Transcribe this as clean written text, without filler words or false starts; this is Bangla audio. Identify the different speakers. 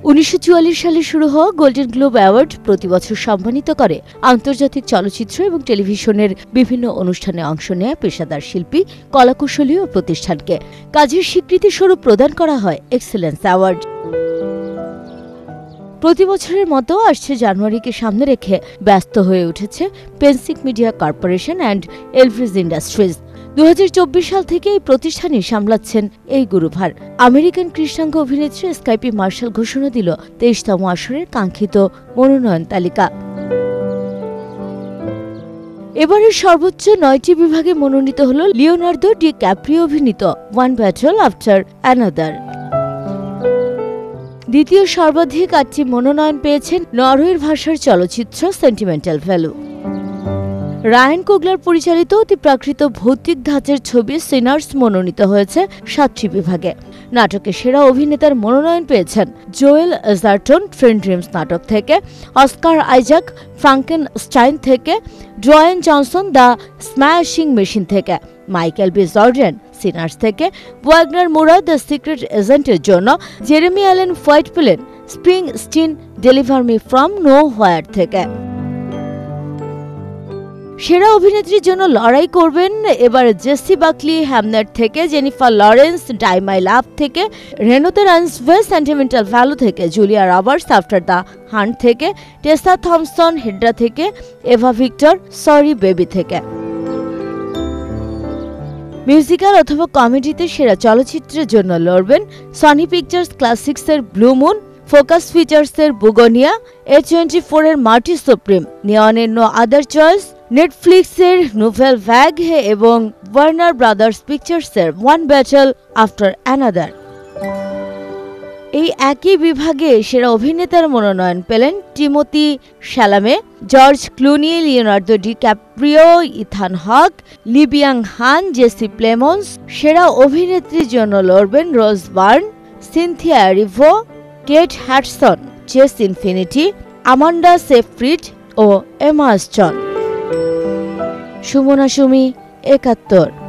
Speaker 1: 1944 সালে শুরু হওয়া গোল্ডেন গ্লোব অ্যাওয়ার্ড প্রতি বছর সম্মানিত করে আন্তর্জাতিক চলচ্চিত্র এবং টেলিভিশনের বিভিন্ন অনুষ্ঠানে অংশ নেয়া পেশাদার শিল্পী, কলাকুশলী ও প্রতিষ্ঠানকে কাজের স্বীকৃতি স্বরূপ প্রদান করা হয় এক্সেলেন্স অ্যাওয়ার্ড। প্রতি বছরের মতো আসছে জানুয়ারিকে সামনে রেখে ব্যস্ত হয়ে উঠেছে Penske Media Corporation and Elvis Industries. 2024 সাল থেকে এই প্রতিষ্ঠানই সামলাচ্ছেন এই গুরুভার। আমেরিকান কৃষ্ণাঙ্গ অভিনেত্রী স্কাইপি মার্শাল ঘোষণা দিল 23তম আসরের কাঙ্ক্ষিত মনোনয়ন তালিকা। এবারের সর্বোচ্চ 9টি বিভাগে মনোনীত হল লিওনার্দো ডি ক্যাপ্রিও অভিনীত ওয়ান ব্যাটল আফটার অ্যানাদার। দ্বিতীয় সর্বাধিক 8টি মনোনয়ন পেয়েছেন নরওয়ের ভাষার চলচ্চিত্র সেন্টিমেন্টাল ভ্যালু। রায়ান কোগলার পরিচালিত অতিপ্রাকৃত ভৌতিক ধাঁচের ছবি সিনার্স মনোনীত হয়েছে 7টি বিভাগে। নাটকে সেরা অভিনেতার মনোনয়ন পেয়েছেন জোয়েল এজারটন ট্রেন ড্রিমস নাটক থেকে, অস্কার আইজাক ফ্রাঙ্কেনস্টাইন থেকে, Dwayne Johnson the Smashing Machine থেকে, মাইকেল বি জর্ডেন সিনার্স থেকে, ওয়াগনার মুরা দ্য সিক্রেট এজেন্টের জন্য, জেরেমি অ্যালেন হোয়াইট পেলেন Springsteen Deliver Me From Nowhere হোয়ার থেকে। সেরা অভিনেত্রীর জন্য লড়াই করবেন এবার জেসি বাকলি হ্যামনেট থেকে, Jennifer Lawrence Die My Love থেকে, রেনোতে রান্সভে সেন্টিমেন্টাল ভ্যালু থেকে, Julia Roberts After the Hunt থেকে, টেসা থমসন হেড্রা থেকে, এভা ভিক্টর সরি বেবি থেকে। মিউজিক্যাল অথবা কমেডিতে সেরা চলচ্চিত্রের জন্য লড়বেন সনি পিকচার্স ক্লাসিক্সের ব্লু মুন, ফোকাস ফিচার্সের বুগোনিয়া, A24 এর মার্টি সুপ্রিম, নিয়নের নো আদার চয়েস, নেটফ্লিক্সের নোভেল ভ্যাগ এবং ওয়ার্নার ব্রাদার্স পিকচার্সের ওয়ান ব্যাটল আফটার অ্যানাদার। এই একই বিভাগে সেরা অভিনেতার মনোনয়ন পেলেন Timothee Chalamet, George Clooney, Leonardo DiCaprio, Ethan Hawke, Lee Byung Hun, Jesse Plemons. সেরা অভিনেত্রীর জন্য লড়বেন Rose Byrne, Cynthia Erivo, Kate Hudson, Chase Infiniti, Amanda Seyfried ও এমা স্টোন। সুমনা সুমি, 71।